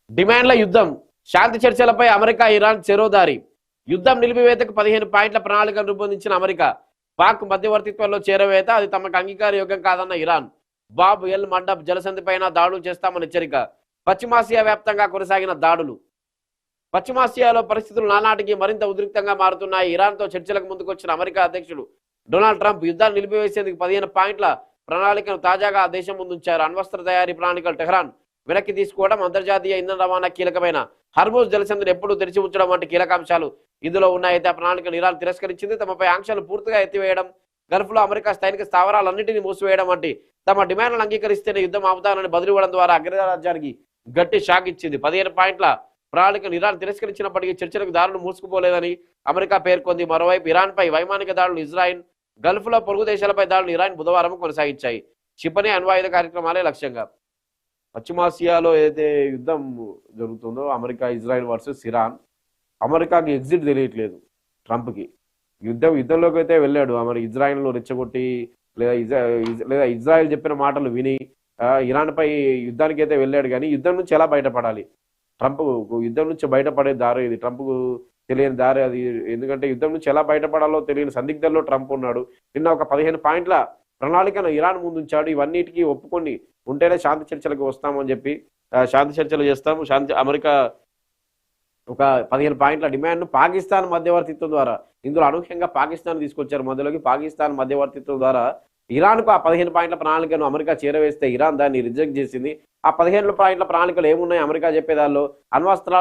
డిమాండ్ల యుద్ధం, శాంతి చర్చలపై America Iran చెరోదారి. యుద్ధం నిలిపివేతకు 15 పాయింట్ల ప్రణాళికను రూపొందించిన అమెరికా. పాక్ మధ్యవర్తిత్వంలో చేరవేత అది తమకు అంగీకారయోగ్యం కాదన్న ఇరాన్. బాబ్ ఎల్ మండబ్ జలసంధిపైన దాడులు చేస్తామని హెచ్చరిక. పశ్చిమాసియా వ్యాప్తంగా కొనసాగిన దాడులు. పశ్చిమాసియాలో పరిస్థితులు నానాటికి మరింత ఉద్రిక్తంగా మారుతున్నాయి. ఇరాన్తో చర్చలకు ముందుకొచ్చిన అమెరికా అధ్యక్షుడు డొనాల్డ్ ట్రంప్ యుద్ధాన్ని నిలిపివేసేందుకు 15 పాయింట్ల ప్రణాళికను తాజాగా ఆ దేశం ముందుంచారు. అణ్వస్త్ర తయారీ ప్రణాళికలు టెహ్రాన్ వెనక్కి తీసుకోవడం, అంతర్జాతీయ ఇంధన రవాణా కీలకమైన హర్మూజ్ జలసంధిని ఎప్పుడూ తెరిచి ఉంచడం వంటి కీలకాంశాలు ఇందులో ఉన్నాయైతే ఆ ప్రణాళికను ఇరాన్ తిరస్కరించింది. తమపై ఆంక్షలు పూర్తిగా ఎత్తివేయడం, గల్ఫ్లో అమెరికా సైనిక స్థావరాలన్నింటినీ మూసివేయడం వంటి తమ డిమాండ్లను అంగీకరిస్తేనే యుద్ధం ఆపుతానని బదిలివ్వడం ద్వారా అగ్రరాజ్యానికి గట్టి షాక్ ఇచ్చింది. 15 పాయింట్ల ప్రణాళికను ఇరాన్ తిరస్కరించినప్పటికీ చర్చలకు దారులు మూసుకుపోలేదని అమెరికా పేర్కొంది. మరోవైపు ఇరాన్పై వైమానిక దాడులు, ఇజ్రాయిల్ గల్ఫ్లో పొరుగు దేశాలపై దాడులు ఇరాన్ బుధవారం కొనసాగించాయి. క్షిపణి అణ్వాయుధ కార్యక్రమాలే లక్ష్యంగా. పశ్చిమాసియాలో ఏదైతే యుద్ధం జరుగుతుందో, అమెరికా ఇజ్రాయెల్ వర్సెస్ ఇరాన్, అమెరికాకి ఎగ్జిట్ తెలియట్లేదు ట్రంప్కి. యుద్ధంలోకి అయితే వెళ్ళాడు. మరి ఇజ్రాయెల్ను రెచ్చగొట్టి లేదా ఇజ్రాయెల్ చెప్పిన మాటలు విని ఇరాన్ పై యుద్ధానికి అయితే వెళ్ళాడు. కానీ యుద్ధం నుంచి ఎలా బయటపడాలి? ట్రంప్ యుద్ధం నుంచి బయటపడే దారి ఇది, ట్రంప్కు తెలియని దారి అది. ఎందుకంటే యుద్ధం నుంచి ఎలా బయటపడాలో తెలియని సందిగ్ధంలో ట్రంప్ ఉన్నాడు. నిన్న ఒక 15 పాయింట్ల ప్రణాళికను ఇరాన్ ముందుంచాడు. ఇవన్నిటికీ ఒప్పుకొని ఉంటేనే శాంతి చర్చలకు వస్తామని చెప్పి శాంతి చర్చలు చేస్తాము. అమెరికా ఒక 15 పాయింట్ల డిమాండ్ను పాకిస్తాన్ మధ్యవర్తిత్వం ద్వారా, ఇందులో అనూహ్యంగా పాకిస్తాన్ తీసుకొచ్చారు మధ్యలోకి. పాకిస్తాన్ మధ్యవర్తిత్వం ద్వారా ఇరాన్కు ఆ 15 పాయింట్ల ప్రణాళికను అమెరికా చేరవేస్తే ఇరాన్ దాన్ని రిజెక్ట్ చేసింది. ఆ 15 పాయింట్ల ప్రణాళికలు ఏమున్నాయి అమెరికా చెప్పేదాల్లో? అణ్వస్త్రాల